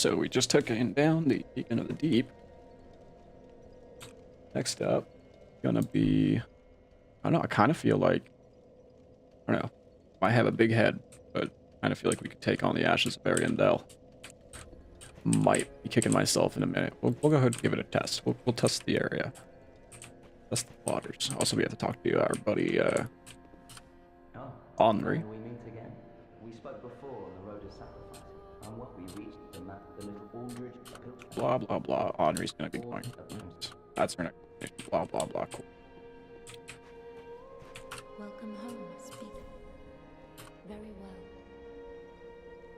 So we just took down the Beacon of the Deep. Next up, gonna be, I don't know, I kind of feel like, I don't know, I have a big head, but I kind of feel like we could take on the Ashes of Ariandel. Might be kicking myself in a minute. We'll go ahead and give it a test. We'll test the area. Test the waters. Also, we have to talk to our buddy, Henri. We meet again. We spoke before on the road of sacrifice, and what we reached the map, the little Aldridge. Blah blah blah. Henri's gonna be going. That's our next conversation. Blah blah blah. Cool. Welcome home, speak. Very well.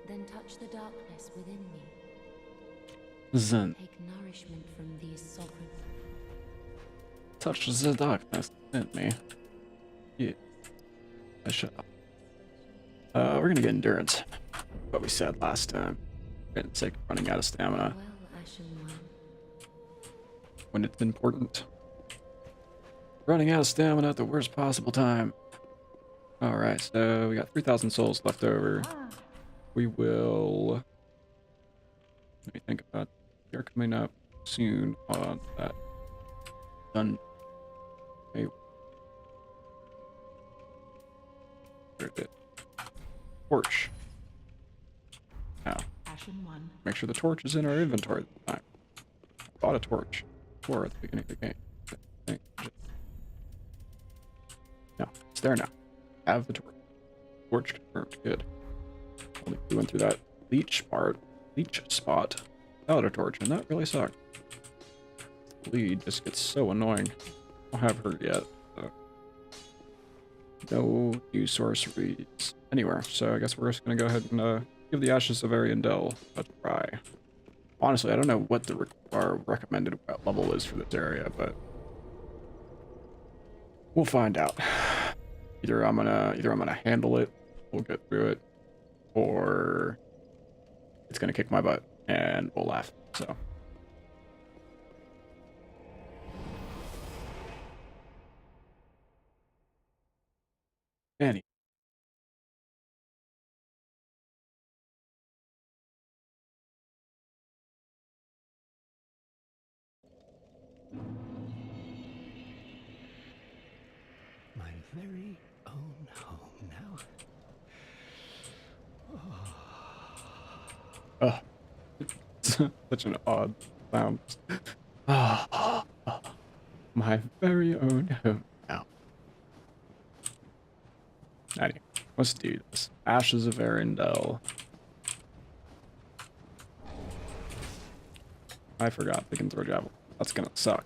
Then touch the darkness within me. Zen. Take nourishment from these sovereigns. Touch the darkness within me. Yeah. I shut up. We're gonna get endurance. What we said last time. For the sake of running out of stamina. Well, Ashen One. When it's important. Running out of stamina at the worst possible time. Alright, so we got 3,000 souls left over. We will... Let me think about... You're coming up soon on that. Done. Okay. Where is it? Torch. Now, Ashen One. make sure the torch is in our inventory at the time. I bought a torch before at the beginning of the game. No, it's there now. Have the torch. Torch confirmed. Good. Only we went through that leech spot without a torch, and that really sucked. Bleed just gets so annoying. I don't have her yet. So. No new sorceries anywhere, so I guess we're just gonna go ahead and give the Ashes of Ariandel a try. Honestly, I don't know what our recommended level is for this area, but we'll find out. Either I'm gonna handle it, we'll get through it, or it's gonna kick my butt and we'll laugh. So. Annie. My very own home now. Oh. Such an odd sound. My very own home now. Anyway, let's do this. Ashes of Ariandel. I forgot they can throw javelin. That's gonna suck.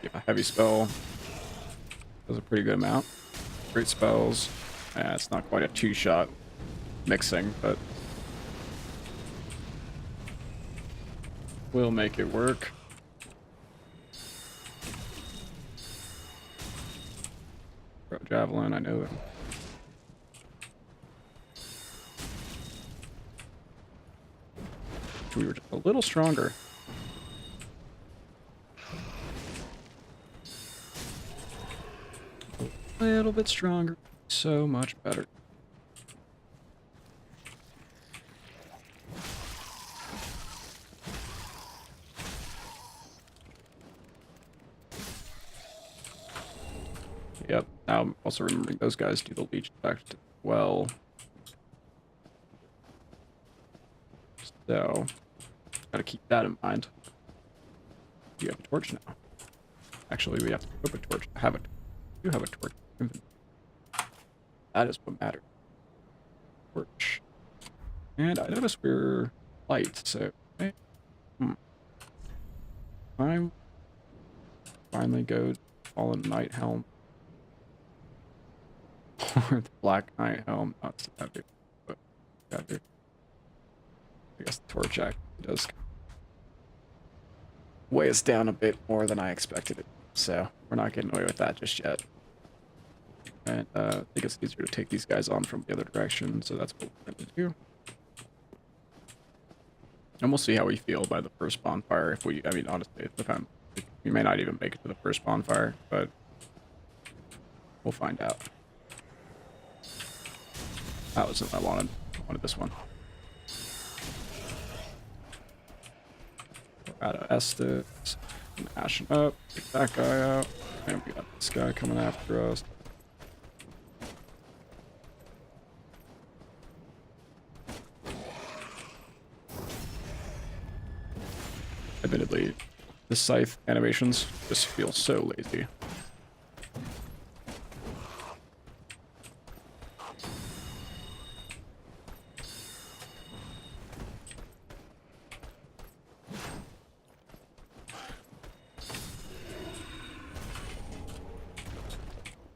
Give a heavy spell. Does a pretty good amount. Great spells. It's not quite a two-shot mixing, but we'll make it work. Throw javelin, I know it. We were just a little stronger. A little bit stronger. So much better. Yep, now I'm also remembering those guys do the leech effect well. So, gotta keep that in mind. You have a torch now. Actually, we have to equip a torch. You have a torch. That is what matters. Torch. And I noticed we're light, so... Okay. I finally go Fallen Knight Helm. Or the Black Knight Helm. Not so heavy, but heavy. I guess the torch actually does weigh us down a bit more than I expected it. So, we're not getting away with that just yet. And I think it's easier to take these guys on from the other direction, so that's what we're going to do. And we'll see how we feel by the first bonfire. If we, I mean, honestly, we may not even make it to the first bonfire, but we'll find out. That wasn't what I wanted. I wanted this one. We're out of Estes. Ashing up. Get that guy out. And we got this guy coming after us. Admittedly, the scythe animations just feel so lazy.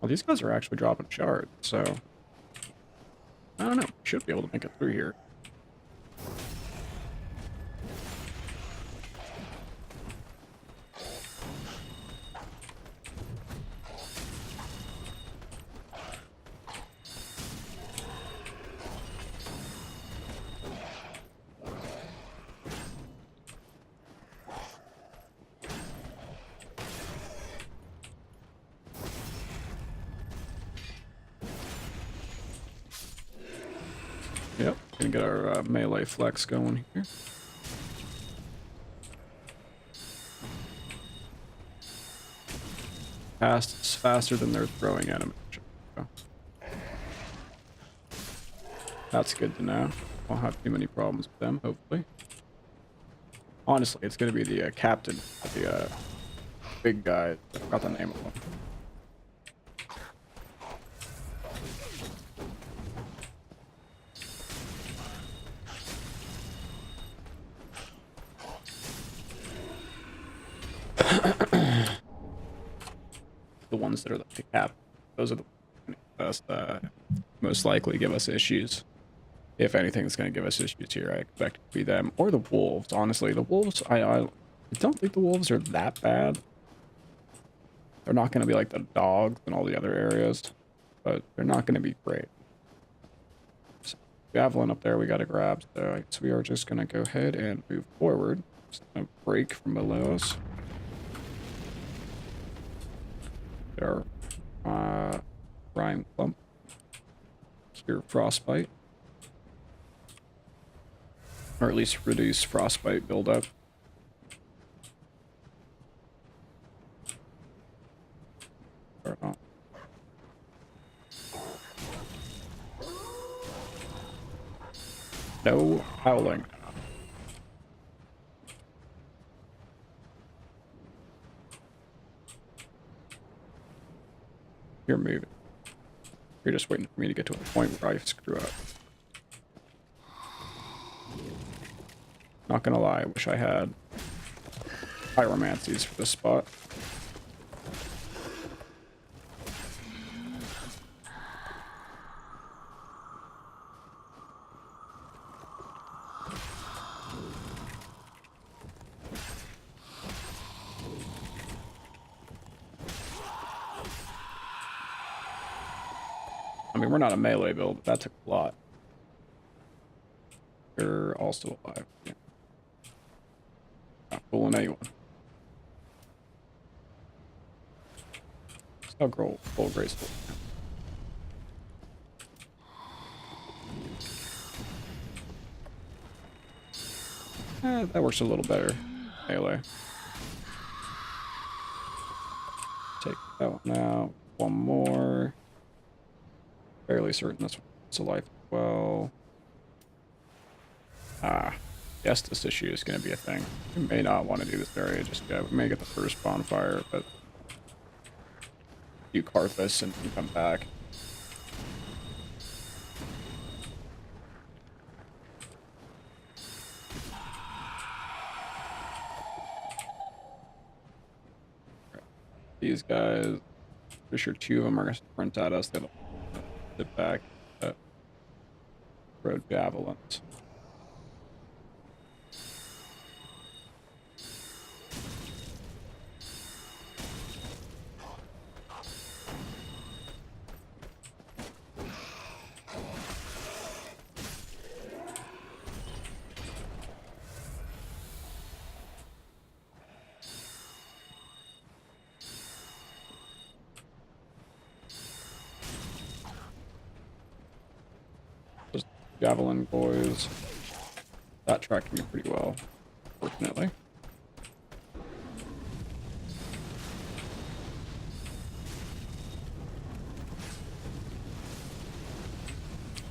Well, these guys are actually dropping shards, so I don't know. Should be able to make it through here. Yep, gonna get our melee flex going here. It's faster than their throwing animation. So that's good to know. Won't have too many problems with them, hopefully. Honestly, it's gonna be the captain, the big guy. I forgot the name of him. The ones that are like the cap, those are the best, most likely give us issues. If anything's going to give us issues here, I expect it to be them or the wolves. Honestly, the wolves, I don't think the wolves are that bad. They're not going to be like the dogs in all the other areas, but they're not going to be great. So, javelin up there we got to grab, so I guess we are just going to go ahead and move forward. Just going to break from below us. There are Rhyme Clump. Cure Frostbite. Or at least reduce Frostbite buildup. Or not. No howling. You're moving. You're just waiting for me to get to a point where I screw up. Not gonna lie, I wish I had pyromancies for this spot. I mean, we're not a melee build, but that took a lot. They're all still alive. Yeah. Not fooling anyone. Still grow full graceful. That works a little better. Melee. Take that one out. One more. Fairly certain this one's alive as well. Yes, this issue is going to be a thing. We may not want to do this area just yet. We may get the first bonfire, but do Karthus and come back. These guys, for sure, two of them are going to sprint at us. They'll sit back. Road javelins. javelin boys. That tracked me pretty well, fortunately.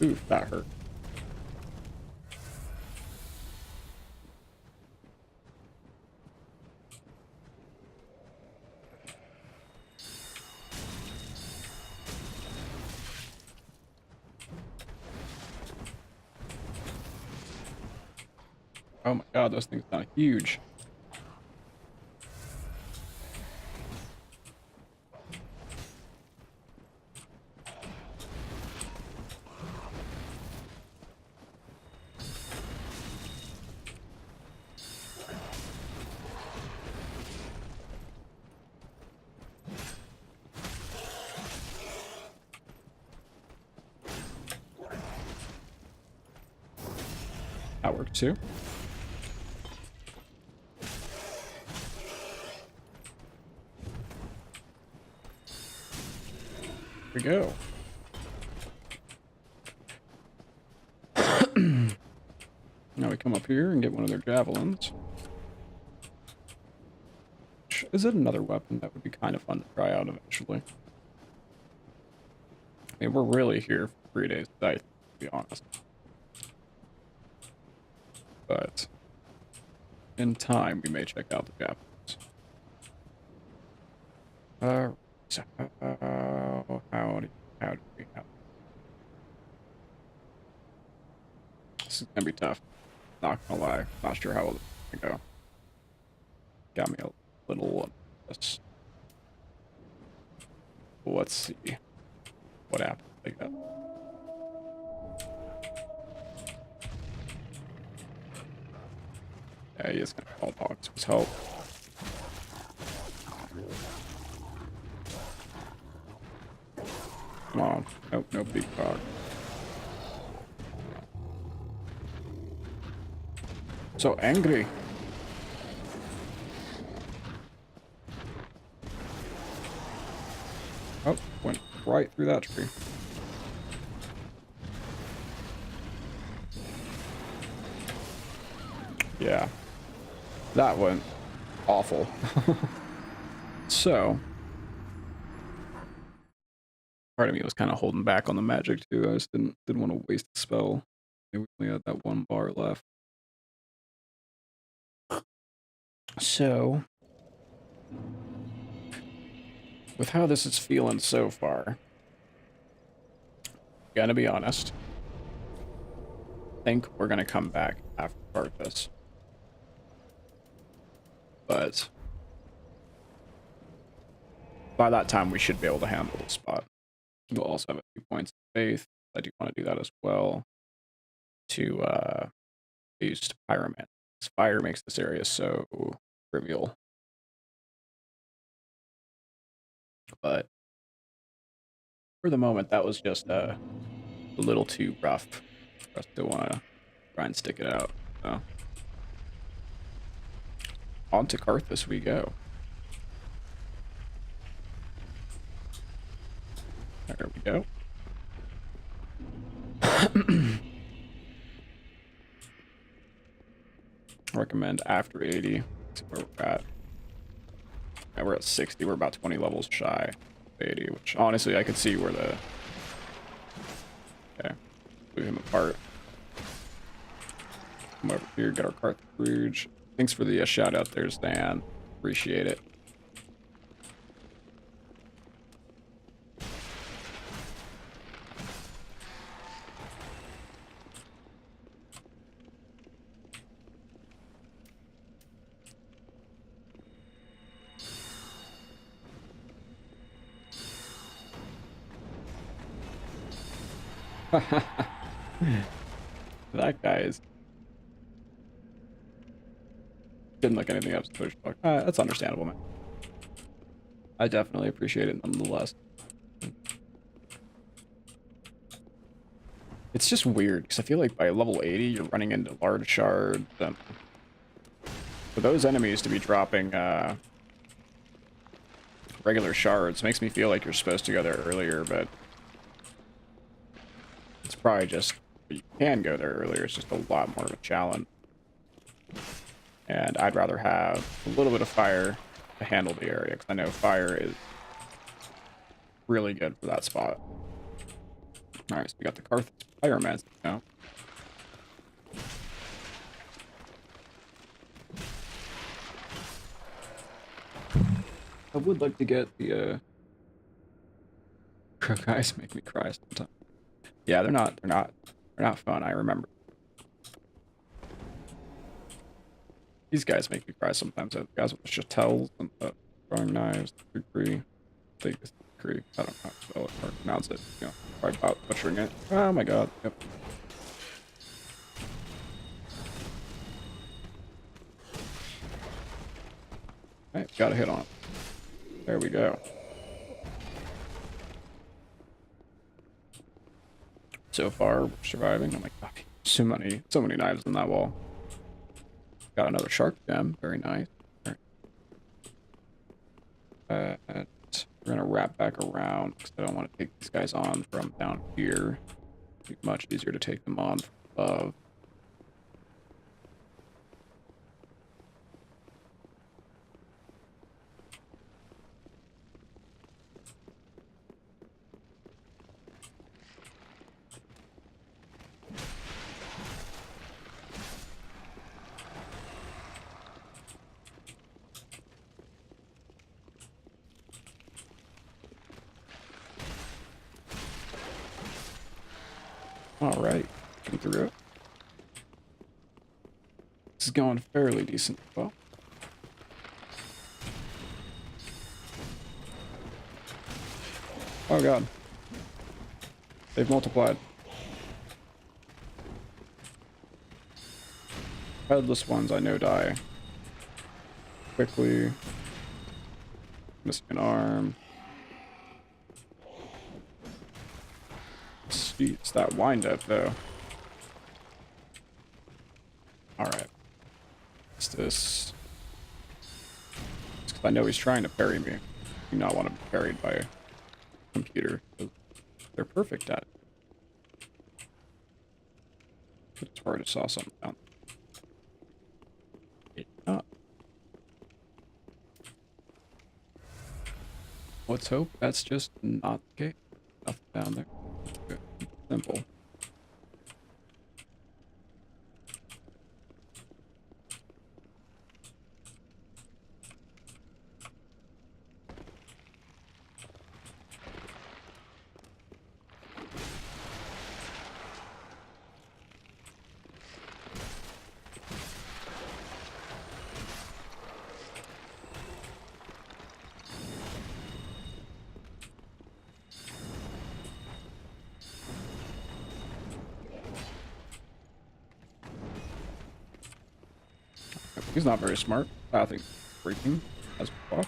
Oof, that hurt. Oh my god, those things sound huge. That worked too. Here we go. Now we come up here and get one of their javelins. Is it another weapon that would be kind of fun to try out eventually? I mean, we're really here for 3 days, to be honest. But in time, we may check out the javelins. So how do we have? This is gonna be tough. Not gonna lie. Not sure how it's gonna go. Got me a little. Let's see what happens like that. Yeah, he is gonna call dogs with help. Come on. Nope, no big dog. So angry. Oh, went right through that tree. Yeah. That went awful. So, part of me was kind of holding back on the magic too. I just didn't want to waste a spell. We only had that 1 bar left. So, with how this is feeling so far, gonna be honest, I think we're gonna come back after Carthus. But by that time, we should be able to handle the spot. We'll also have a few points of faith. I do want to do that as well. To use Pyroman. Fire makes this area so trivial. But for the moment, that was just a little too rough for us to want to try and stick it out. So, on to Carthus we go. There we go. Recommend after 80. See where we're at. Yeah, we're at 60. We're about 20 levels shy of 80, which honestly I could see where the... Okay. Blew him apart. Come over here, get our Carthage. Thanks for the shout out there, Stan. Appreciate it. That guy is... Didn't look anything up to Twitch. That's understandable, man. I definitely appreciate it nonetheless. It's just weird, because I feel like by level 80, you're running into large shards. And for those enemies to be dropping regular shards makes me feel like you're supposed to go there earlier, but it's probably just You can go there earlier, it's just a lot more of a challenge. And I'd rather have a little bit of fire to handle the area, because I know fire is really good for that spot. Alright, so we got the Carthage Pyromancy now. I would like to get the guys make me cry sometimes. Yeah, they're not fun, I remember. These guys make me cry sometimes. The guys with the chatels and the throwing knives, the Pt3. I don't know how to spell it or pronounce it. You know, probably about butchering it. Oh my god. Yep. Alright, got a hit on it. There we go. So far, we're surviving. Oh my god, so many knives in that wall. Got another shark gem. Very nice. We're gonna wrap back around because I don't want to take these guys on from down here. It'd be much easier to take them on from above. Alright, come through it. This is going fairly decent. Well, oh god. They've multiplied. Headless ones I know die quickly. Missing an arm. Sweet, it's that wind up though. Alright. What's this? It's 'cause I know he's trying to parry me. I do not want to be parried by a computer. They're perfect at it. It's hard to saw something down. Not. Let's hope that's just not the case. Nothing down there. Good. Simple. He's not very smart. I think freaking as we watch.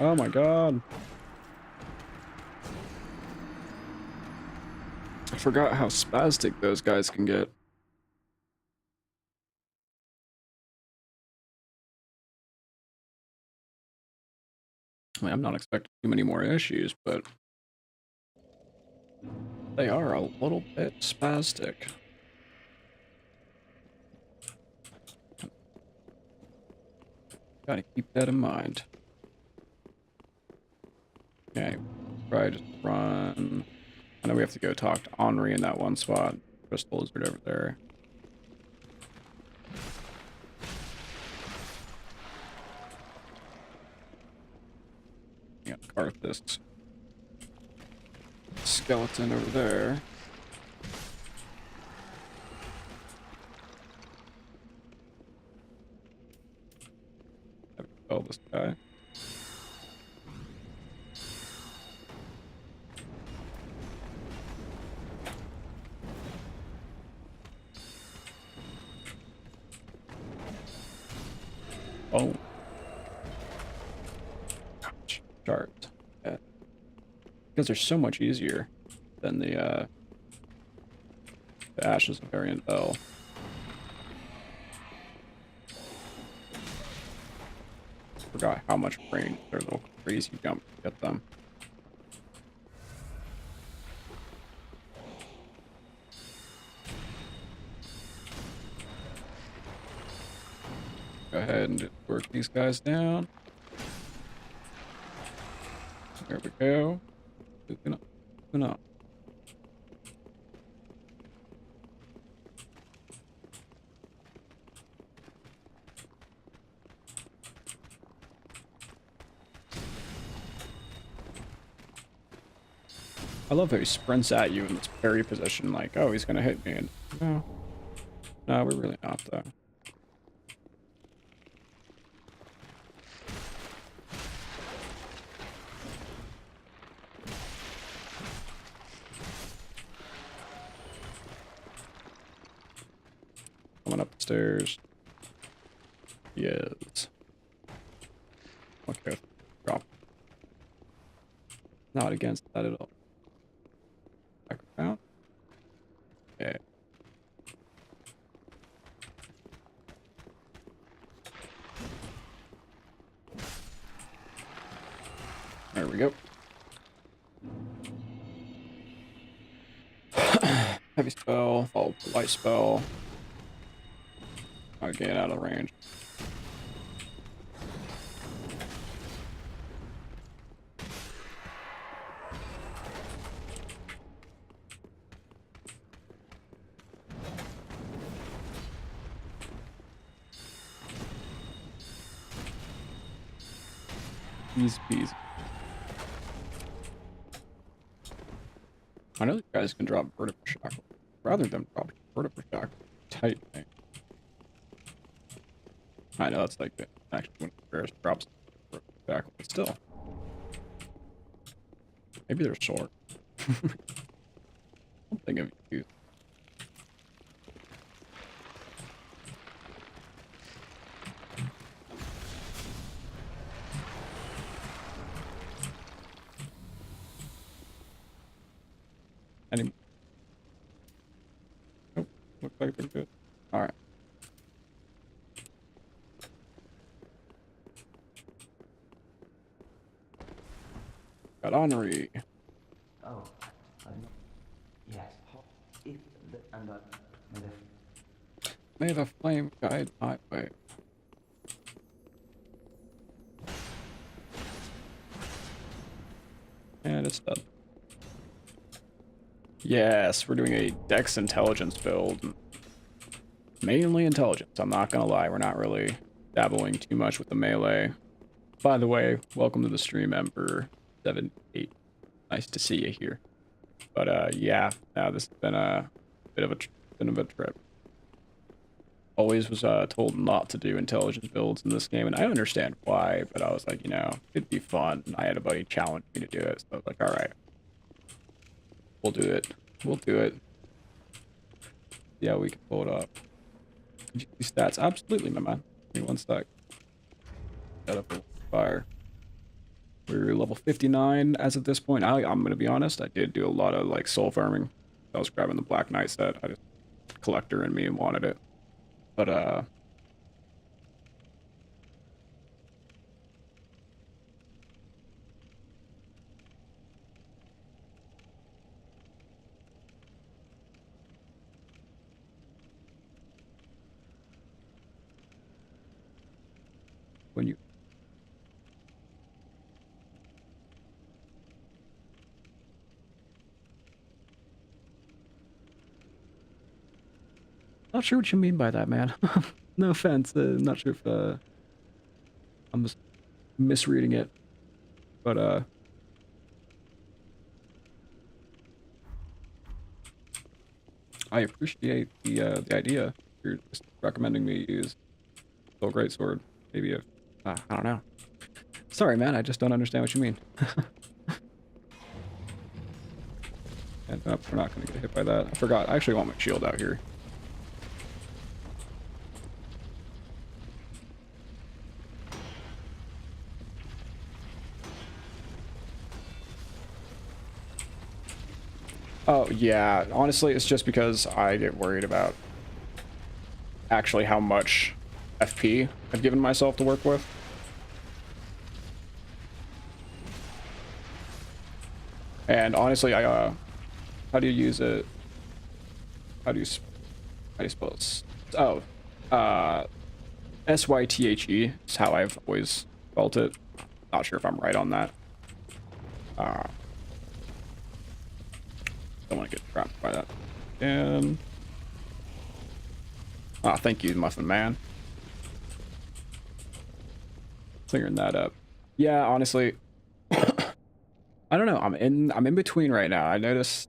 Oh my god. I forgot how spastic those guys can get. I mean, I'm not expecting too many more issues, but they are a little bit spastic. Gotta keep that in mind. Okay, try to run. I know we have to go talk to Henri in that one spot. Crystal Lizard over there. Got Carthus. Skeleton over there. Have to kill this guy. Oh. Ouch. Shards. Yeah. Because they're so much easier than the The Ashes of Variant Bell. Forgot how much range their little crazy jump to get them. Go ahead and just work these guys down. There we go. Moving up. I love how he sprints at you in this parry position, like, oh, he's gonna hit me, and no, no, we're really not though. Coming up the stairs. Yes. Okay, drop. Not against that at all. Back around. Okay. There we go. Heavy spell, followed by light spell. I'll get out of range. Easy peasy. I know you guys can drop vertical shackle. Rather than drop vertical shackle, tight thing. I know that's like actually one of the rarest drops vertical shackle, but still. Maybe they're short. Something of use. Any? Nope. Looks like they're good. All right. Got Henri. Oh, yes. If the, and May the flame guide my way. And it's done. Yes, we're doing a Dex Intelligence build. Mainly Intelligence, I'm not gonna lie. We're not really dabbling too much with the melee. By the way, welcome to the stream, Emperor78. Nice to see you here. But yeah, this has been a bit of a trip. Always was told not to do intelligence builds in this game, and I understand why, but I was like, you know, it'd be fun. I had a buddy challenge me to do it, so I was like, all right, we'll do it. We'll do it. Yeah, we can pull it up. GP stats, absolutely, my man. Give me one sec. Got up a fire. We're level 59 as of this point. I'm gonna be honest, I did do a lot of like soul farming. I was grabbing the Black Knight set. I just collector in me and wanted it. But when you not sure what you mean by that, man. No offense. I'm not sure if I'm just misreading it. But I appreciate the idea. You're just recommending me use Soul Greatsword. Maybe if I don't know. Sorry, man. I just don't understand what you mean. And nope, we're not gonna get hit by that. I forgot. I actually want my shield out here. Oh, yeah. Honestly, it's just because I get worried about actually how much FP I've given myself to work with. And honestly, how do you use it? How do you, how do you spell it? Oh, SYTHE is how I've always spelt it. Not sure if I'm right on that. Don't want to get trapped by that. And thank you, Muffin Man. Clearing that up. Yeah, honestly, I don't know. I'm in between right now. I notice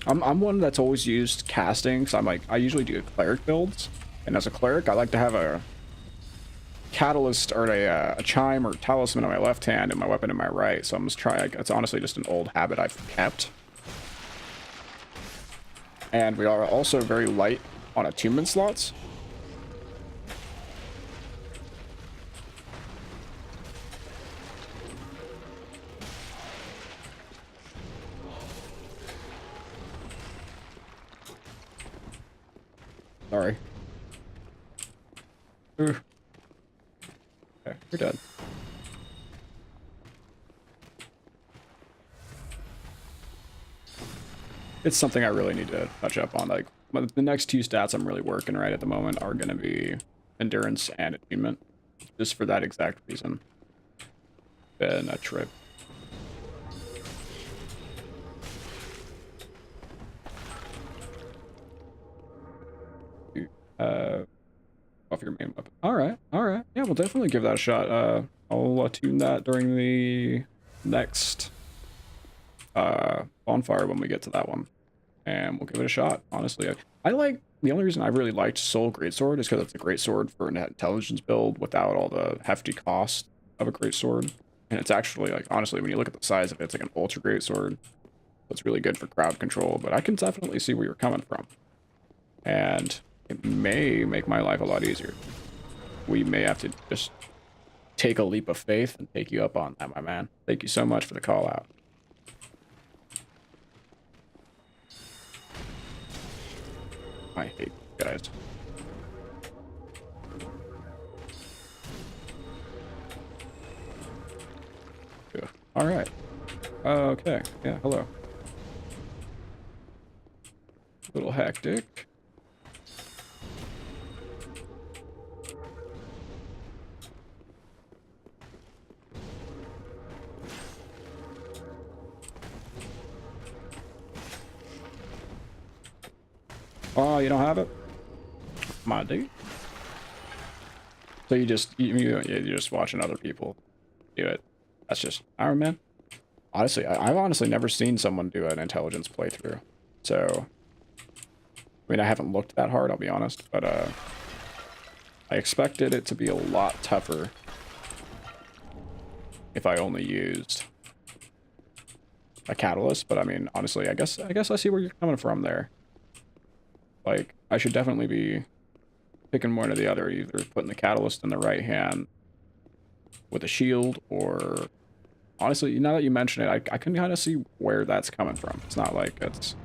I'm one that's always used casting, so I usually do cleric builds, and as a cleric, I like to have a catalyst or a chime or talisman in my left hand and my weapon in my right. So I'm just trying. It's honestly just an old habit I've kept. And we are also very light on attunement slots. Sorry. Ooh. Okay, you're dead. It's something I really need to touch up on. Like, the next two stats I'm really working right at the moment are going to be endurance and attunement. Just for that exact reason. Been a trip. Off your main weapon. All right. Yeah, we'll definitely give that a shot. I'll attune that during the next bonfire when we get to that one, and we'll give it a shot. Honestly, I like the only reason I really liked Soul Greatsword is because it's a great sword for an intelligence build without all the hefty cost of a great sword, and it's actually like honestly when you look at the size of it, it's like an ultra great sword. It's really good for crowd control, but I can definitely see where you're coming from, and it may make my life a lot easier. We may have to just take a leap of faith and take you up on that, my man. Thank you so much for the call out. I hate you guys. Ugh. All right. Okay. Yeah. Hello. A little hectic. Oh, you don't have it? My dude. So you just watching other people do it. That's just Iron Man. Honestly, I've honestly never seen someone do an intelligence playthrough. So, I mean, I haven't looked that hard, I'll be honest, but I expected it to be a lot tougher if I only used a catalyst, but I mean, honestly, I guess I see where you're coming from there. Like, I should definitely be picking one or the other, either putting the catalyst in the right hand with a shield, or honestly, now that you mention it, I can kind of see where that's coming from. It's not like it's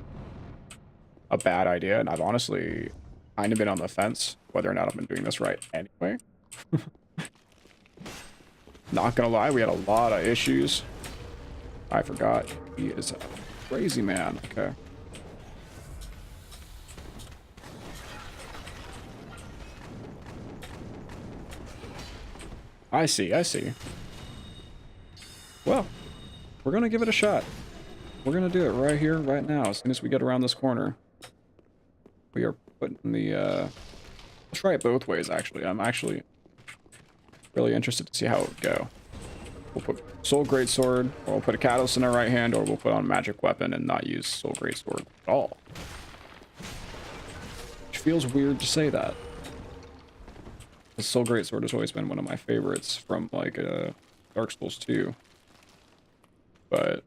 a bad idea, and I've honestly kind of been on the fence whether or not I've been doing this right anyway. Not gonna lie, we had a lot of issues. I forgot. He is a crazy man. Okay. I see. Well, we're gonna give it a shot. We're gonna do it right here, right now, as soon as we get around this corner. We are putting the, let's try it both ways, actually. I'm actually really interested to see how it would go. We'll put Soul Greatsword, or we'll put a Catalyst in our right hand, or we'll put on Magic Weapon and not use Soul Greatsword at all. Which feels weird to say that. The Soul Greatsword has always been one of my favorites from, like, Dark Souls 2. But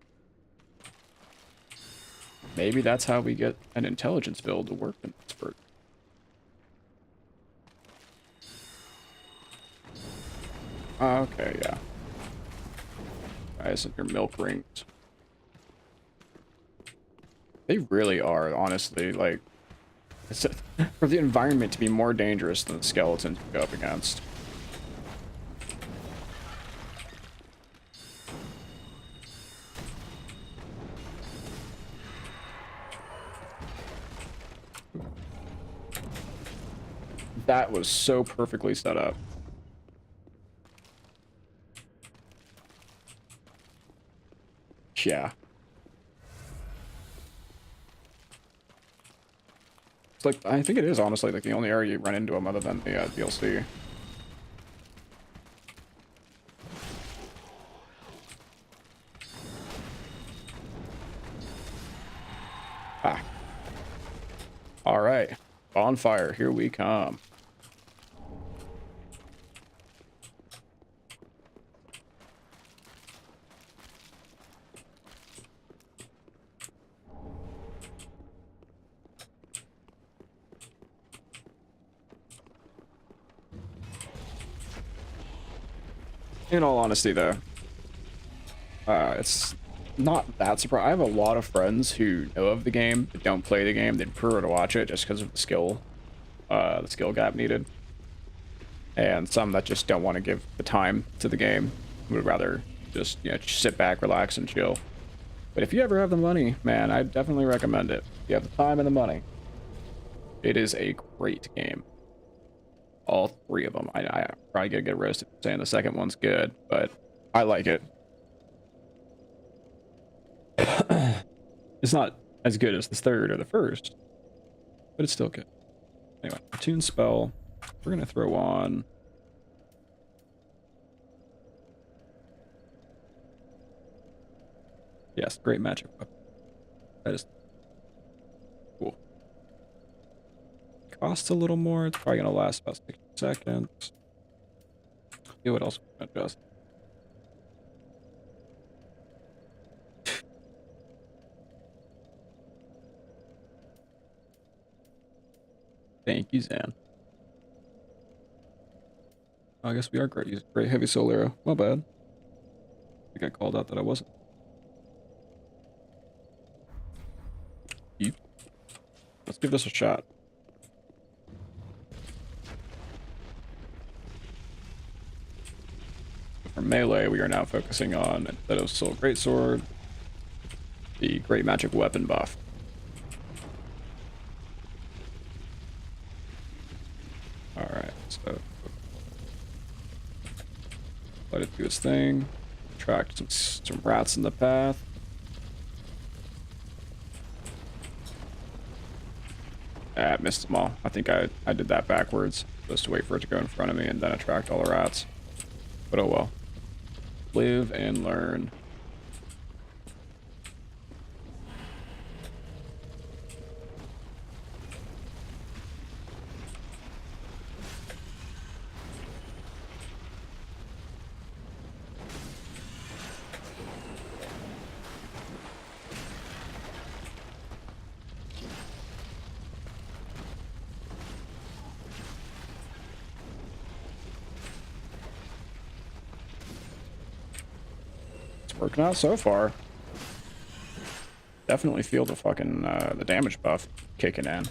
maybe that's how we get an intelligence build to work in this version. Okay, yeah. Guys, and your milk rings. They really are, honestly, like, it's for the environment to be more dangerous than the skeletons you go up against. That was so perfectly set up. Yeah. It's like, I think it is honestly like the only area you run into them other than the DLC. Ah. All right. Bonfire, here we come. In all honesty, though, it's not that surprising. I have a lot of friends who know of the game, but don't play the game. They'd prefer to watch it just because of the skill gap needed. And some that just don't want to give the time to the game. Would rather just, you know, sit back, relax, and chill. But if you ever have the money, man, I definitely recommend it. If you have the time and the money, it is a great game. All three of them. I probably get roasted for saying the second one's good, but I like it. It's not as good as the third or the first, but it's still good. Anyway, Attune spell. We're gonna throw on. Yes, great magic weapon. That is cool. Costs a little more. It's probably gonna last about 60 seconds. See what else we can adjust. Thank you, Zan. I guess we are great. Using great heavy soul arrow. My bad. I think I called out that I wasn't. Let's give this a shot. For melee, we are now focusing on, instead of Soul Greatsword, the Great Magic Weapon buff. Alright, so let it do its thing. Attract some rats in the path. I missed them all. I think I did that backwards. Supposed to wait for it to go in front of me and then attract all the rats. But oh well. Live and learn. Working out so far. Definitely feel the fucking the damage buff kicking in.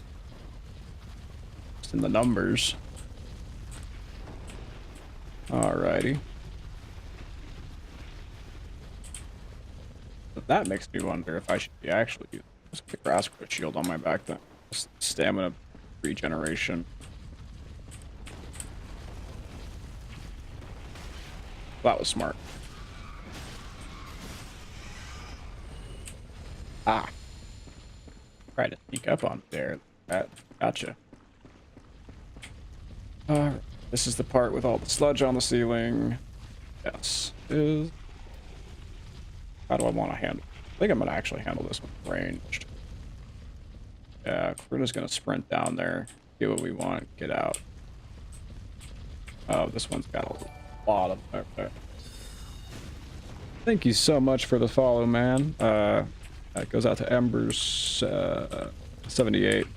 Just in the numbers. Alrighty. But that makes me wonder if I should be actually using the grass shield on my back then. Stamina regeneration. That was smart. Ah. Try to sneak up on there. Gotcha. Alright. This is the part with all the sludge on the ceiling. Yes. How do I want to handle? I think I'm going to actually handle this one ranged. Yeah, we're just going to sprint down there. Do what we want. Get out. Oh, this one's got a lot of... Okay. Thank you so much for the follow, man. That goes out to Embers 78.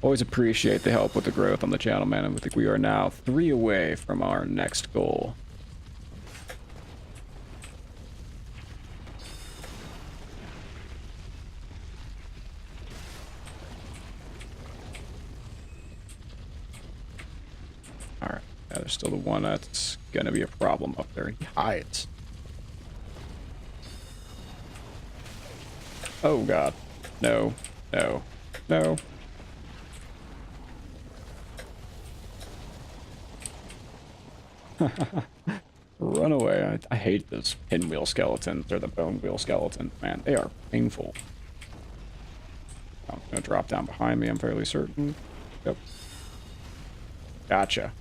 Always appreciate the help with the growth on the channel, man. And I think we are now 3 away from our next goal. there's still the one that's gonna be a problem up there. He hides. Oh god. No. No. No. Run away. I hate those pinwheel skeletons or the bone wheel skeletons, man. They are painful. I'm gonna drop down behind me, I'm fairly certain. Yep. Gotcha.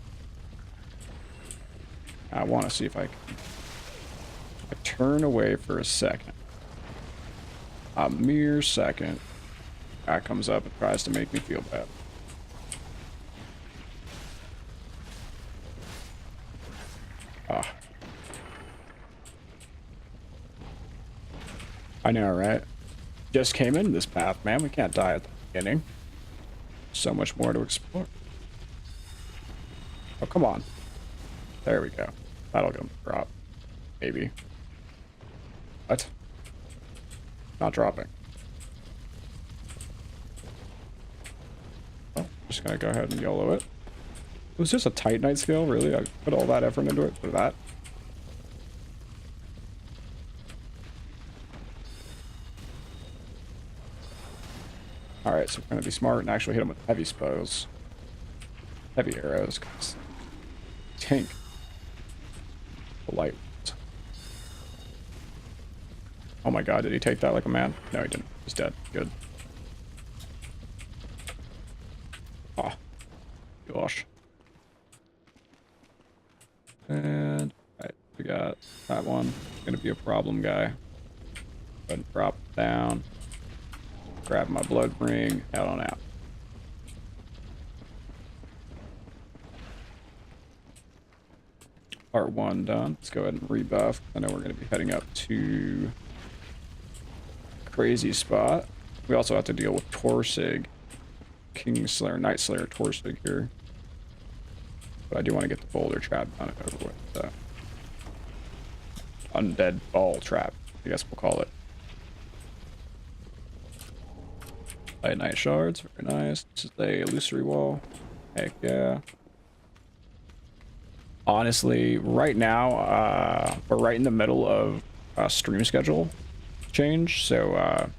I want to see if I can turn away for a second. A mere second. Guy comes up and tries to make me feel bad. Ah. I know, right? Just came in this path, man. We can't die at the beginning. So much more to explore. Oh, come on. There we go. That'll go drop. Maybe. What? Not dropping. Oh, just gonna go ahead and YOLO it. It was just a Titanite skill, really? I put all that effort into it for that? Alright, so we're gonna be smart and actually hit him with heavy spells. Heavy arrows, cause tank. The light. Oh my god, did he take that like a man? No, he didn't. He's dead. Good. Ah. Gosh. And alright, we got that one. Gonna be a problem guy. Go ahead and drop down. Grab my blood ring. Head on out. Part 1 done. Let's go ahead and rebuff. I know we're going to be heading up to crazy spot. We also have to deal with Torsig. Kingslayer, Night Slayer, Torsig here. But I do want to get the boulder trap done and over with. Undead ball trap, I guess we'll call it. Light night shards, very nice. This is a illusory wall. Heck yeah. Honestly, right now, we're right in the middle of a stream schedule change, so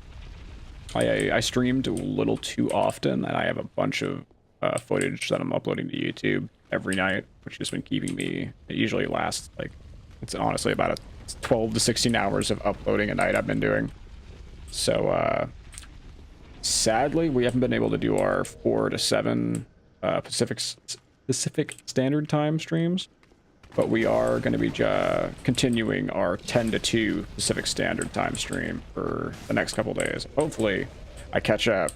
I streamed a little too often, and I have a bunch of footage that I'm uploading to YouTube every night, which has been keeping me, it usually lasts, like, it's honestly about a 12 to 16 hours of uploading a night I've been doing. So, sadly, we haven't been able to do our 4 to 7 Pacific Standard Time streams, but we are going to be continuing our 10 to 2 Pacific Standard Time stream for the next couple days. Hopefully, I catch up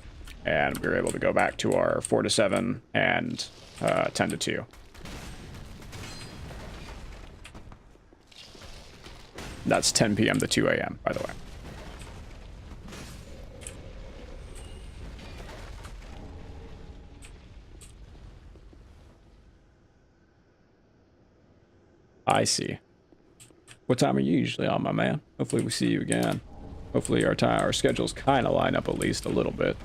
and we're able to go back to our 4 to 7 and 10 to 2. That's 10 p.m. to 2 a.m., by the way. I see. What time are you usually on, my man? Hopefully we see you again. Hopefully our schedules kind of line up at least a little bit.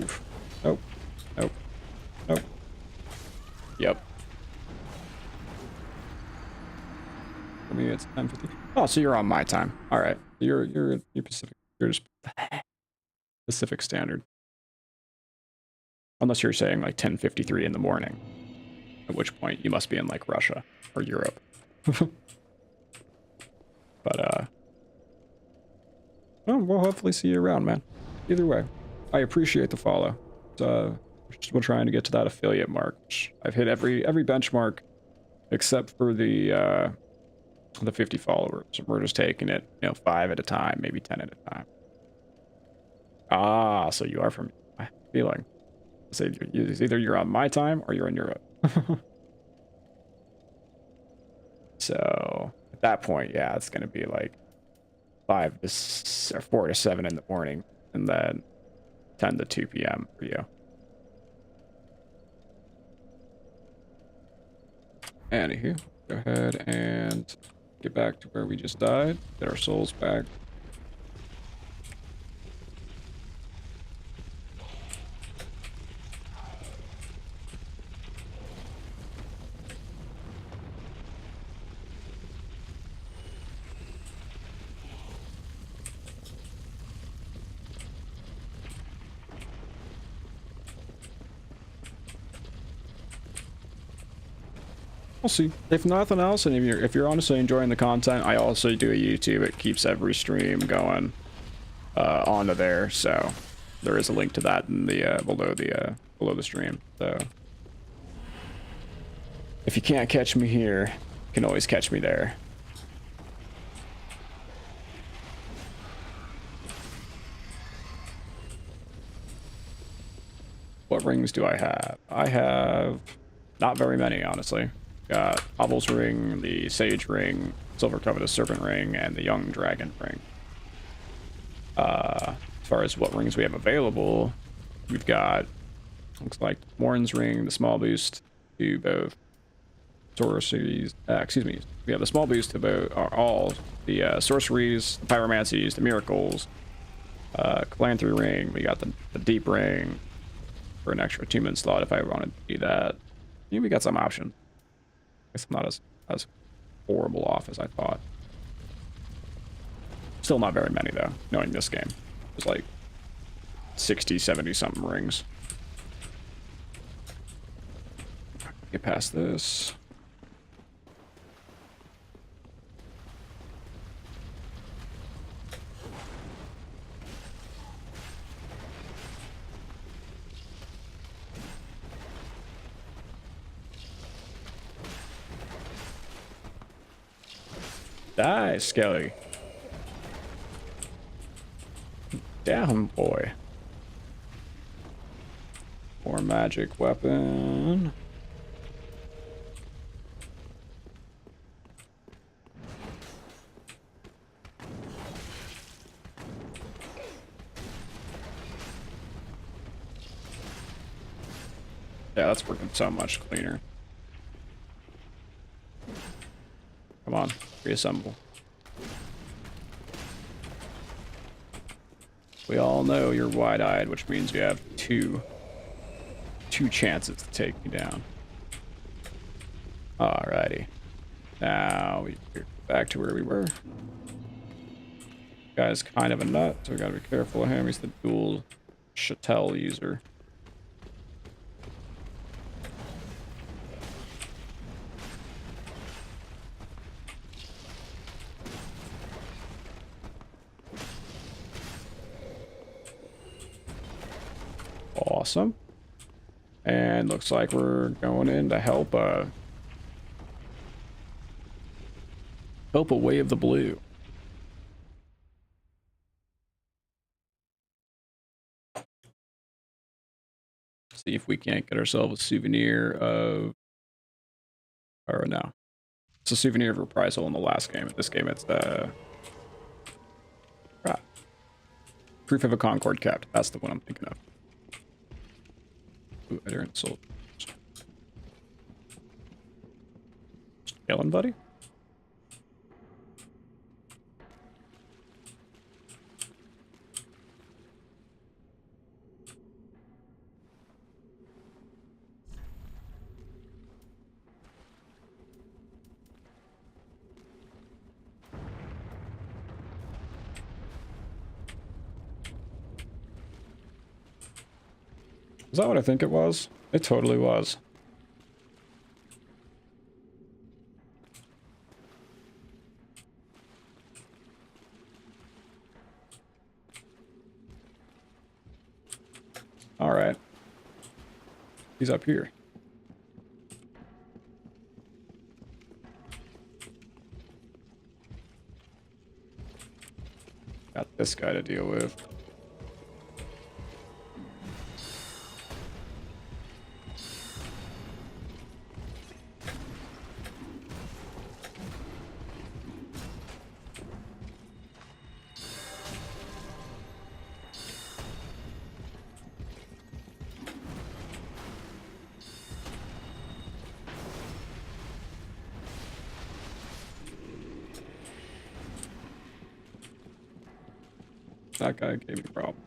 Oof. Nope. Nope. Nope. Yep. For me, it's 10:50. Oh, so you're on my time. All right. You're Pacific. You're just Pacific Standard. Unless you're saying like 10:53 in the morning, at which point you must be in like Russia or Europe. But well, we'll hopefully see you around, man. Either way, I appreciate the follow. We're trying to get to that affiliate mark. I've hit every benchmark except for the 50 followers. We're just taking it, 5 at a time, maybe 10 at a time. Ah, so you are from my feeling. So either you're on my time or you're in Europe. So at that point, yeah, it's gonna be like 4 to 7 in the morning, and then 10 to 2 p.m. for you. Anywho, Go ahead and get back to where we just died. Get our souls back. We'll see. If nothing else, and if you're honestly enjoying the content, I also do a YouTube. It keeps every stream going onto there, so there is a link to that in the below the stream. So if you can't catch me here, you can always catch me there. What rings do I have? I have not very many, honestly. Got Hovel's ring, the Sage ring, Silver Covetous Serpent ring, and the Young Dragon ring. As far as what rings we have available, we've got, looks like Morin's ring, the small boost to both sorceries, we have the small boost to both, all the sorceries, the pyromancies, the miracles, Calantry ring, we got the deep ring for an extra 2-minute slot if I wanted to do that. Yeah, we got some options. I guess I'm not as horrible off as I thought. Still not very many though, knowing this game. There's like 60, 70 something rings. Get past this. Die, Skelly. Down, boy. More magic weapon. Yeah, that's working so much cleaner. Come on, reassemble. We all know you're wide-eyed, which means you have two chances to take me down. Alrighty. Now we're back to where we were. Guy's kind of a nut, so we gotta be careful of him. He's the dual chattel user. Awesome. And looks like we're going in to help a Way of the Blue. See if we can't get ourselves a souvenir of, or no, it's a souvenir of Reprisal in the last game. In this game, it's Proof of a Concord kept. That's the one I'm thinking of. Ooh, adherent soul. Chillin', buddy. Is that what I think it was? It totally was. All right. He's up here. Got this guy to deal with. That guy gave me a problem.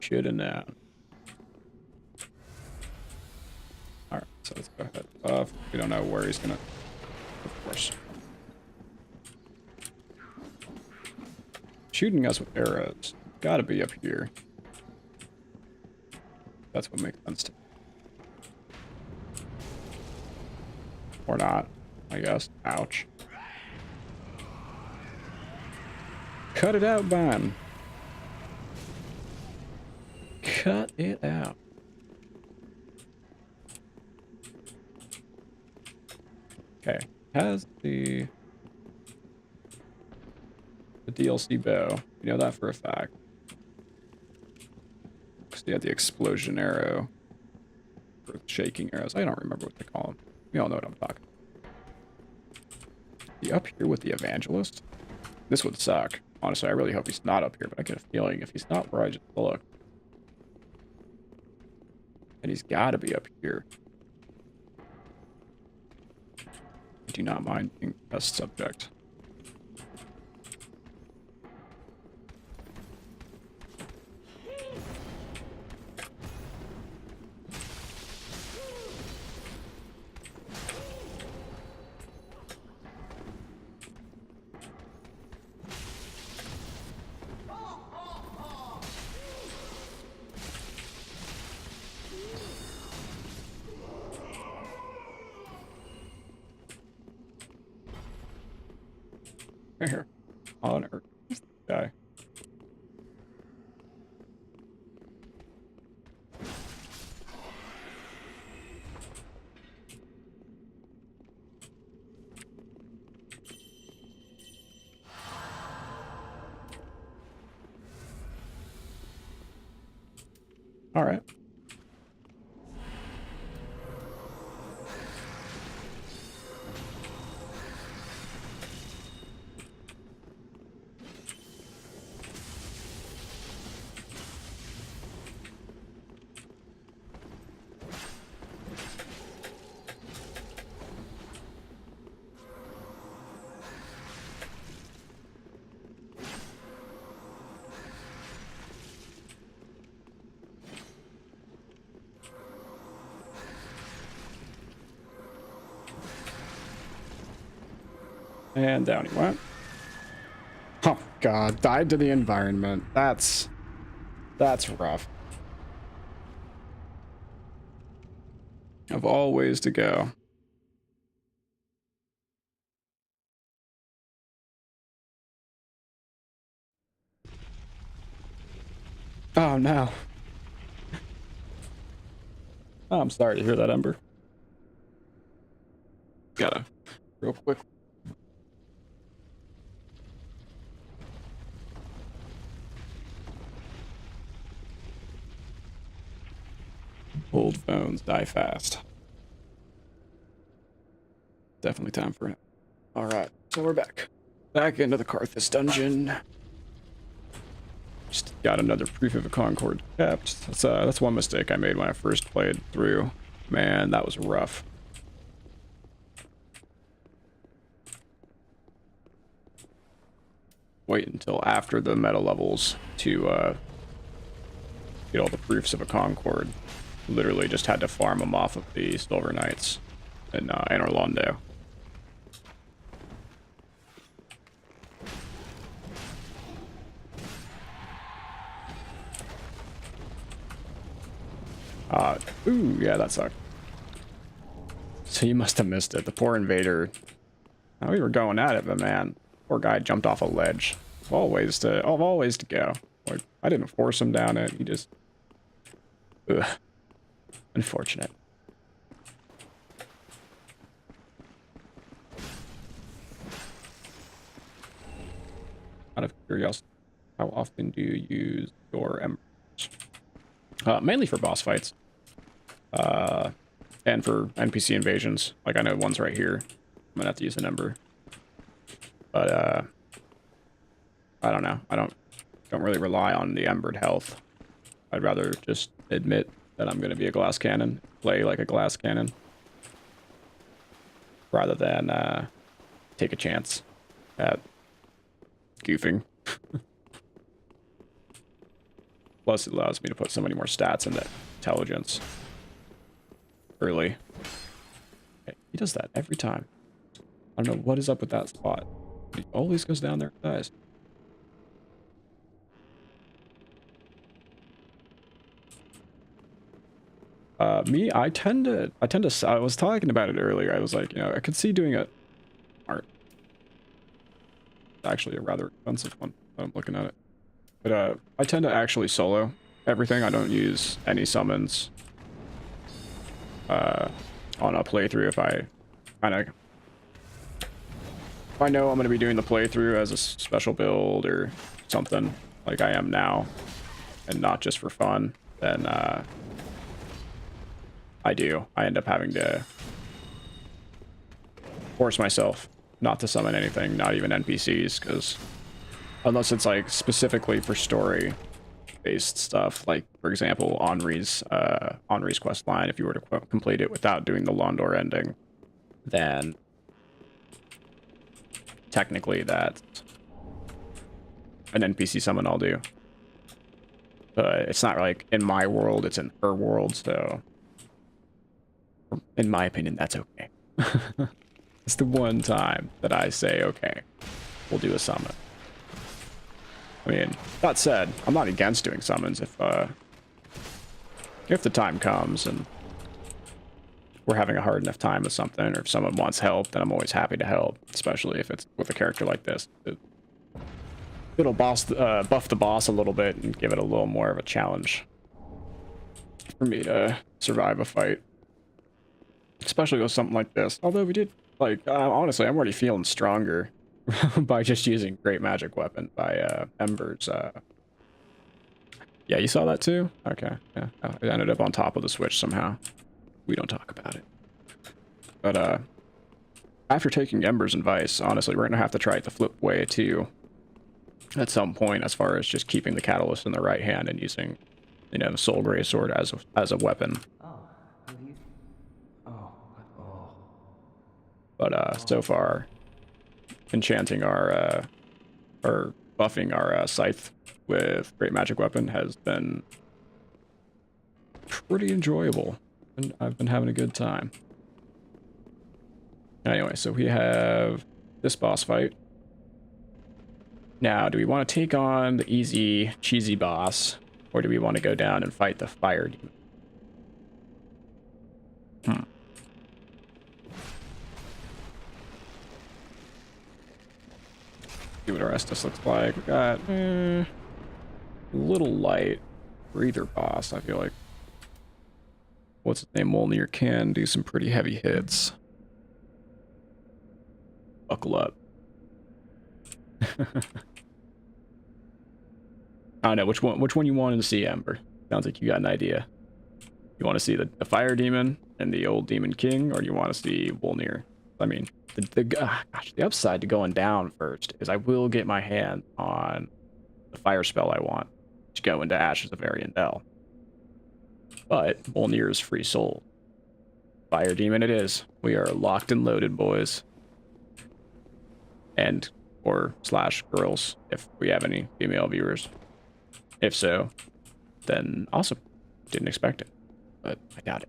Should've known. Alright, so let's go ahead. We don't know where he's gonna... Of course. Shooting us with arrows. Gotta be up here. That's what makes sense to me. Or not, I guess. Ouch. Cut it out, Ban. Cut it out. Okay. Has the DLC bow. You know that for a fact. Because they had the explosion arrow. Or shaking arrows. I don't remember what they call them. We all know what I'm talking about. He up here with the evangelist? This would suck. Honestly, I really hope he's not up here, but I get a feeling if he's not where I just looked, then he's gotta be up here. I do not mind being a test subject. Here. On Earth. Who's this guy? All right. And down he went. Oh god, died to the environment. That's rough. Of all ways to go. Oh no. Oh, I'm sorry to hear that, Ember. Gotta real quick. Old phones die fast. Definitely time for it. Alright, so we're back. Back into the Carthus dungeon. Just got another proof of a Concord kept. That's one mistake I made when I first played through. Man, that was rough. Wait until after the meta levels to get all the proofs of a Concord. Literally just had to farm them off of the Silver Knights in Orlando. Ooh, yeah, that sucked. So you must have missed it. The poor invader. We were going at it, but man, poor guy jumped off a ledge. Of all ways to go. Like, I didn't force him down it. He just. Ugh. Unfortunate. Out of curiosity, how often do you use your embers? Mainly for boss fights. And for NPC invasions. Like, I know one's right here. I'm gonna have to use an ember. But, I don't know. I don't really rely on the embered health. I'd rather just admit that I'm gonna be a glass cannon. Play like a glass cannon. Rather than, take a chance at goofing. Plus, it allows me to put so many more stats into intelligence early. Okay, he does that every time. I don't know what is up with that spot. He always goes down there and dies. Me, I was talking about it earlier. I was like, I could see doing it. Art. Actually, a rather expensive one. I'm looking at it. But I tend to actually solo everything. I don't use any summons on a playthrough if I know I'm going to be doing the playthrough as a special build or something like I am now and not just for fun, then I end up having to force myself not to summon anything, not even NPCs, because unless it's like specifically for story based stuff, like for example Henri's quest line, if you were to complete it without doing the Londor ending, then technically that's an NPC summon I'll do. But it's not like in my world, it's in her world, so in my opinion, that's okay. It's the one time that I say, okay, we'll do a summon. I mean, that said, I'm not against doing summons if the time comes and we're having a hard enough time with something, or if someone wants help, then I'm always happy to help, especially if it's with a character like this. It'll buff the boss a little bit and give it a little more of a challenge for me to survive a fight. Especially with something like this. Although we did, like, honestly, I'm already feeling stronger by just using Great Magic Weapon by Embers. Yeah, you saw that too? Okay, yeah. It ended up on top of the switch somehow. We don't talk about it. But after taking Embers and Vice, honestly, we're gonna have to try it the flip way too at some point, as far as just keeping the Catalyst in the right hand and using, Soul Grey Sword as a weapon. Oh, have you? Oh. But so far, enchanting or buffing our Scythe with Great Magic Weapon has been pretty enjoyable, and I've been having a good time. Anyway, so we have this boss fight. Now, do we want to take on the easy, cheesy boss, or do we want to go down and fight the fire demon? See what Orestes looks like. We got a little light for either boss, I feel like. What's his name? Molnir can do some pretty heavy hits. Buckle up. I don't know which one you wanted to see, Ember. Sounds like you got an idea. You want to see the fire demon and the old demon king, or do you want to see Molnir? I mean, the upside to going down first is I will get my hand on the fire spell I want to go into Ashes of Ariandel. But Molnir is free soul. Fire demon it is. We are locked and loaded, boys. And or / girls, if we have any female viewers. If so, then awesome. Didn't expect it, but I doubt it.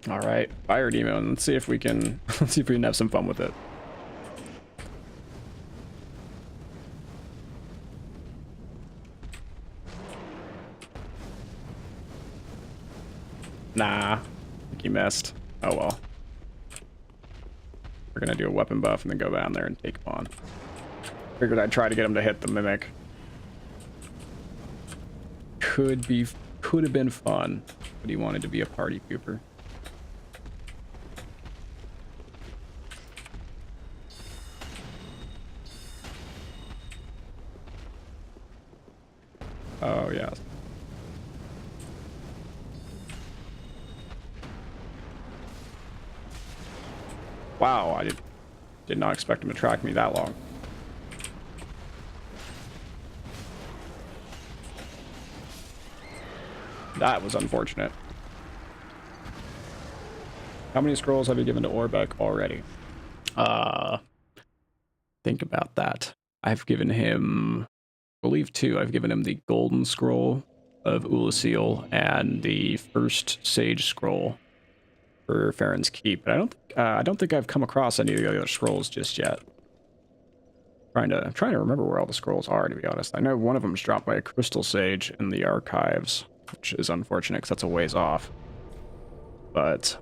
All right, fire demon. Let's see if we can have some fun with it. Nah, I think you missed. Oh well. We're gonna do a weapon buff and then go down there and take him on. Figured I'd try to get him to hit the mimic. Could have been fun, but he wanted to be a party pooper. Oh yeah. Wow, I did not expect him to track me that long. That was unfortunate. How many scrolls have you given to Orbeck already? Think about that. I've given him, I believe, 2. I've given him the Golden Scroll of Ulasil and the first Sage Scroll for Farron's Keep. But I don't think I've come across any of the other scrolls just yet. I'm trying to remember where all the scrolls are, to be honest. I know one of them's dropped by a Crystal Sage in the archives, which is unfortunate because that's a ways off. But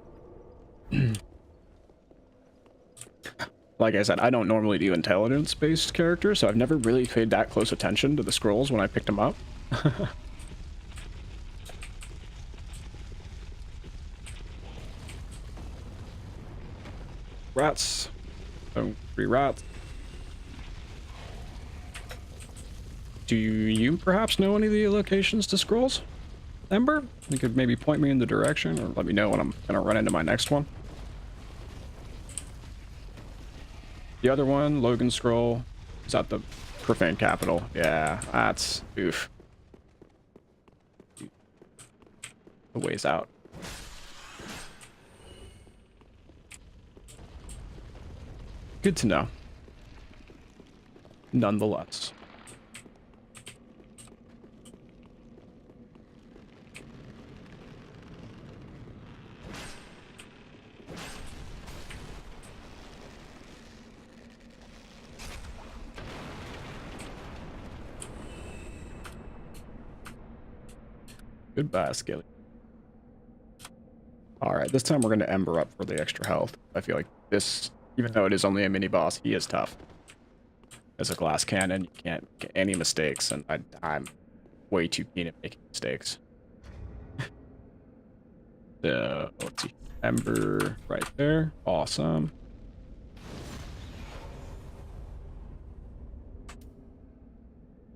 like I said, I don't normally do intelligence-based characters, so I've never really paid that close attention to the scrolls when I picked them up. Rats. Oh, 3 rats. Do you perhaps know any of the locations to scrolls? Ember? You could maybe point me in the direction, or let me know when I'm gonna run into my next one. The other one, Logan Scroll, is at the Profane Capital. Yeah, that's oof. The way's out. Good to know. Nonetheless. Goodbye, Skelly. Alright, this time we're going to Ember up for the extra health. I feel like this, even though it is only a mini-boss, he is tough. As a glass cannon, you can't get any mistakes, and I'm way too keen at making mistakes. So, let's see. Ember right there. Awesome.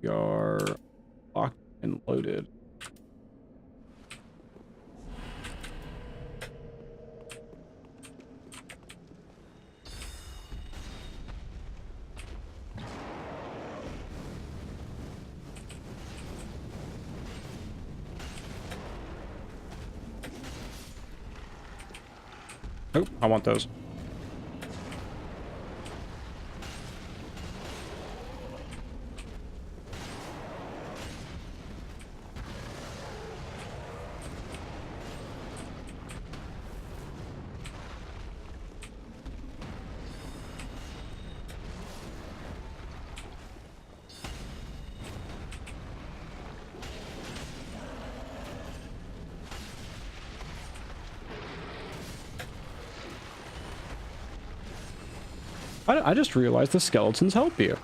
We are locked and loaded. Oh, I want those. I just realized the skeletons help you.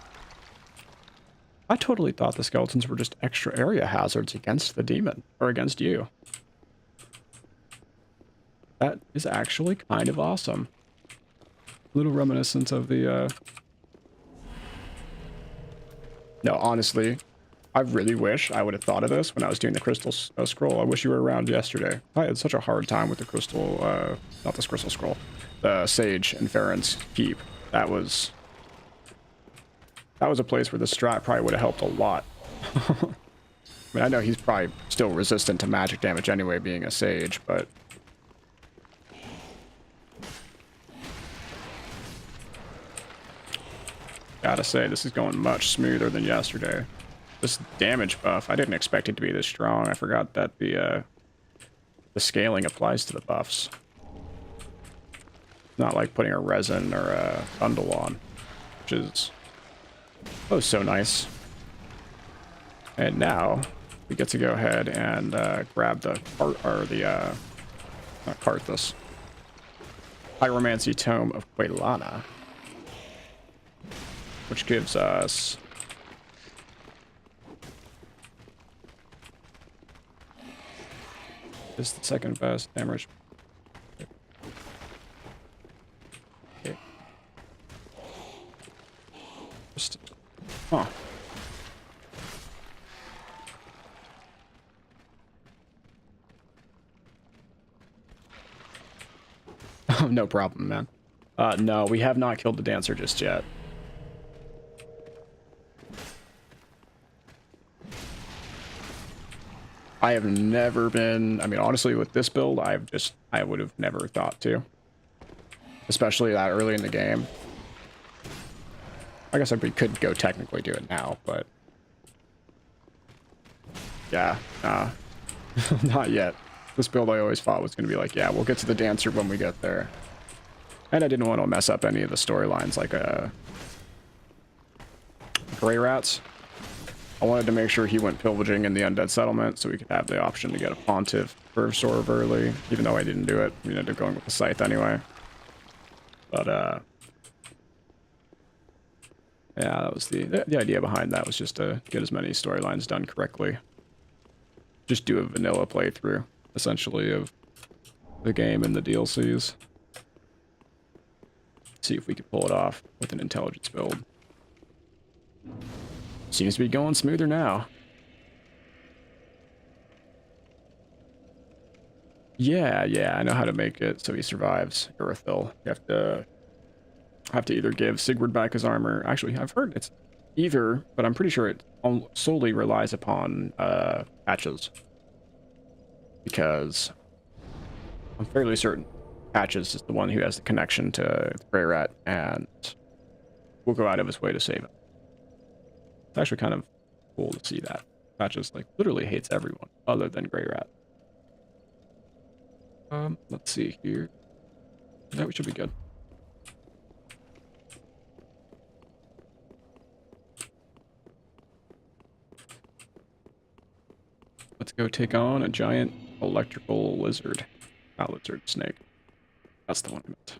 I totally thought the skeletons were just extra area hazards against the demon, or against you. That is actually kind of awesome. Little reminiscent of the, No, honestly, I really wish I would have thought of this when I was doing the crystal scroll. I wish you were around yesterday. I had such a hard time with the crystal, not the crystal scroll, the Sage and Farron's Keep. That was a place where the strat probably would have helped a lot. I mean, I know he's probably still resistant to magic damage anyway, being a Sage, but... Gotta say, this is going much smoother than yesterday. This damage buff, I didn't expect it to be this strong. I forgot that the scaling applies to the buffs. Not like putting a resin or a bundle on, which is oh so nice. And now we get to go ahead and grab the cart, or the not Carthus, Pyromancy Tome of Quelana, which gives us is the second best damage. Okay. Huh. Oh, no problem, man. No, we have not killed the dancer just yet. I have never been, I mean, honestly, with this build, I would have never thought to. especially that early in the game. I guess we could go technically do it now, but yeah, not yet. This build I always thought was going to be like, yeah, we'll get to the dancer when we get there. And I didn't want to mess up any of the storylines like Grey Rats. I wanted to make sure he went pillaging in the Undead Settlement so we could have the option to get a Pontiff Verve Sorb early, even though I didn't do it. We ended up going with the Scythe anyway. But, yeah, that was the idea behind that, was just to get as many storylines done correctly. Just do a vanilla playthrough, essentially, of the game and the DLCs. See if we could pull it off with an intelligence build. Seems to be going smoother now. Yeah, I know how to make it so he survives Urethil. You have to either give Sigurd back his armor. Actually, I've heard it's either, but I'm pretty sure it solely relies upon Patches. Because I'm fairly certain Patches is the one who has the connection to Grey Rat and will go out of his way to save him. It's actually kind of cool to see that. Patches, like, literally hates everyone other than Grey Rat. Let's see here. Yeah, we should be good. Let's go take on a giant electrical lizard. Not lizard, snake. That's the one I meant.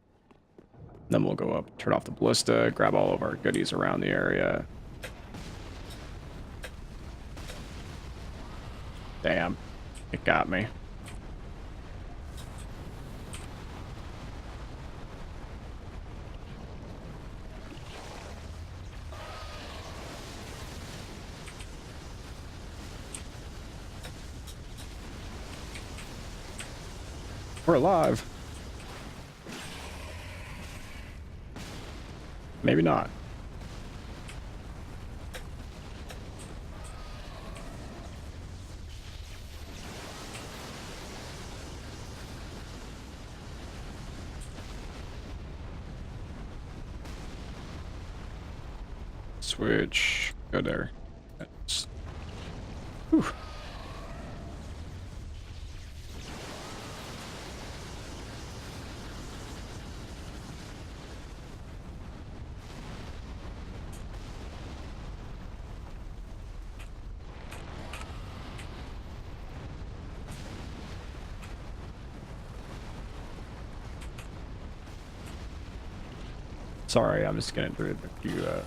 Then we'll go up, turn off the ballista, grab all of our goodies around the area. Damn, it got me. We're alive. Maybe not. Switch. Go there. That's... Whew. Sorry, I'm just gonna do a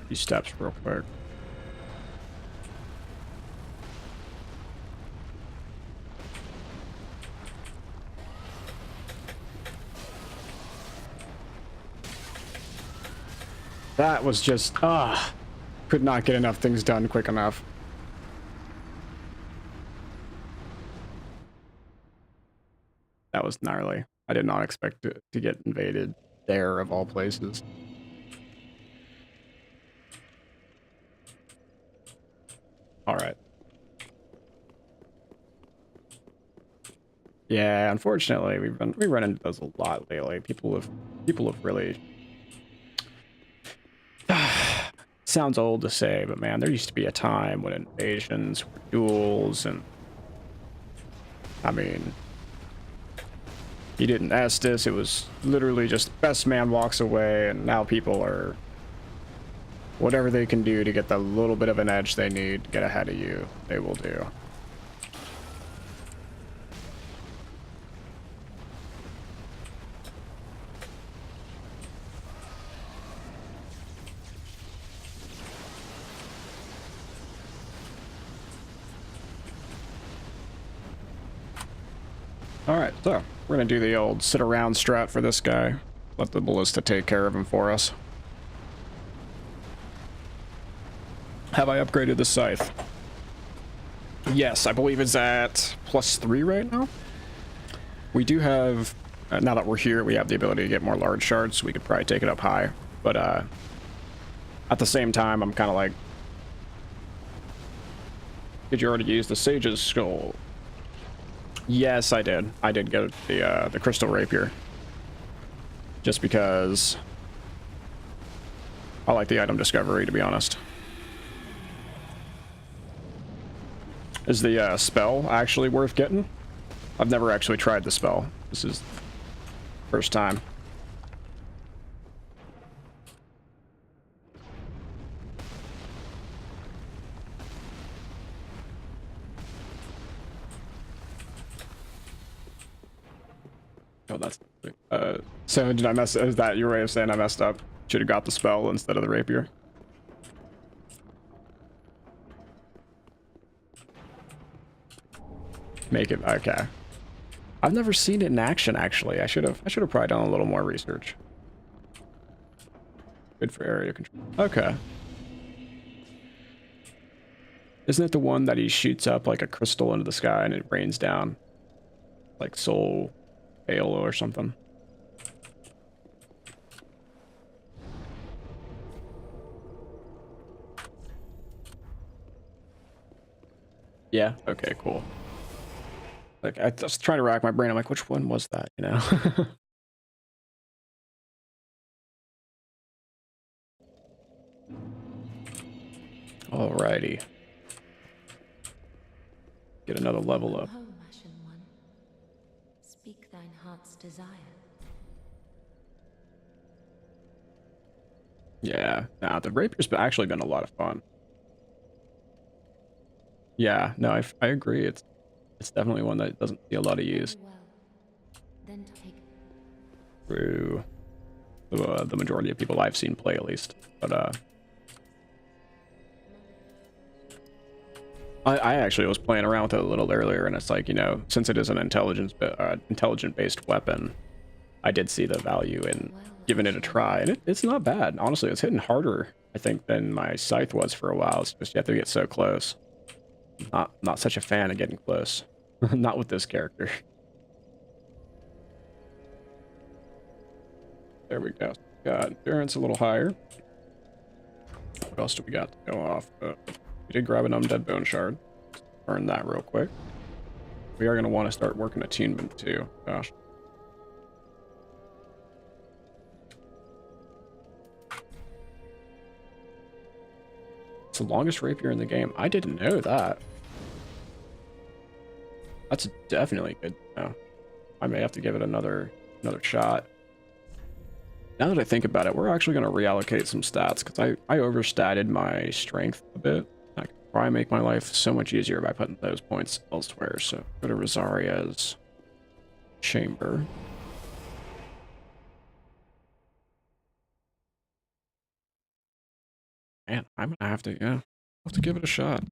few steps real quick. That was just, could not get enough things done quick enough. That was gnarly. I did not expect to get invaded there, of all places. All right. Yeah, unfortunately, we run into those a lot lately. People have really. Sounds old to say, but man, there used to be a time when invasions were duels, and I mean, you didn't ask this. It was literally just best man walks away, and now people are whatever they can do to get the little bit of an edge they need to get ahead of you, they will do. Alright, so we're gonna do the old sit around strat for this guy. Let the ballista take care of him for us. Have I upgraded the scythe? Yes, I believe it's at +3 right now. We do have, now that we're here, we have the ability to get more large shards, so we could probably take it up high. But at the same time, I'm kind of like, did you already use the Sage's Skull? Yes, I did. I did get the Crystal Rapier. Just because I like the item discovery, to be honest. Is the spell actually worth getting? I've never actually tried the spell. This is first time. Oh, that's so did I mess? Is that your way of saying I messed up? Should have got the spell instead of the rapier. Make it okay. I've never seen it in action, actually. I should have probably done a little more research. Good for area control. Okay. Isn't it the one that he shoots up like a crystal into the sky and it rains down? Like soul ale or something. Yeah, okay, cool. Like, I was trying to rack my brain. I'm like, which one was that, you know? Alrighty. Get another level up. Home, Ashen One. Speak thine heart's desire. Yeah, nah, the rapier's actually been a lot of fun. Yeah, no, I agree. It's definitely one that doesn't see a lot of use. Well, then take Through the majority of people I've seen play, at least. But I actually was playing around with it a little earlier, and it's like, you know, since it is an intelligent-based weapon, I did see the value in giving it a try, and it's not bad. Honestly, it's hitting harder, I think, than my scythe was for a while. It's just you have to get so close. Not such a fan of getting close. Not with this character. There we go. Got endurance a little higher. What else do we got to go off? We did grab an undead bone shard. Burn that real quick. We are going to want to start working attunement too. Gosh. It's the longest rapier in the game. I didn't know that. That's definitely good to know. I may have to give it another shot. Now that I think about it, we're actually going to reallocate some stats because I overstated my strength a bit. I could probably make my life so much easier by putting those points elsewhere. So go to Rosaria's chamber. Man, I'm gonna have to, yeah, have to give it a shot.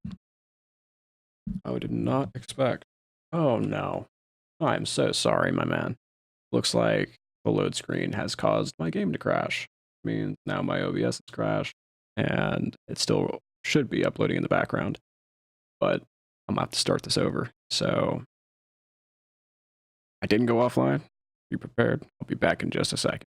I did not expect. Oh no, I'm so sorry, my man. Looks like the load screen has caused my game to crash. I mean, now my OBS has crashed, and it still should be uploading in the background, but I'm gonna have to start this over. So I didn't go offline. Be prepared. I'll be back in just a second.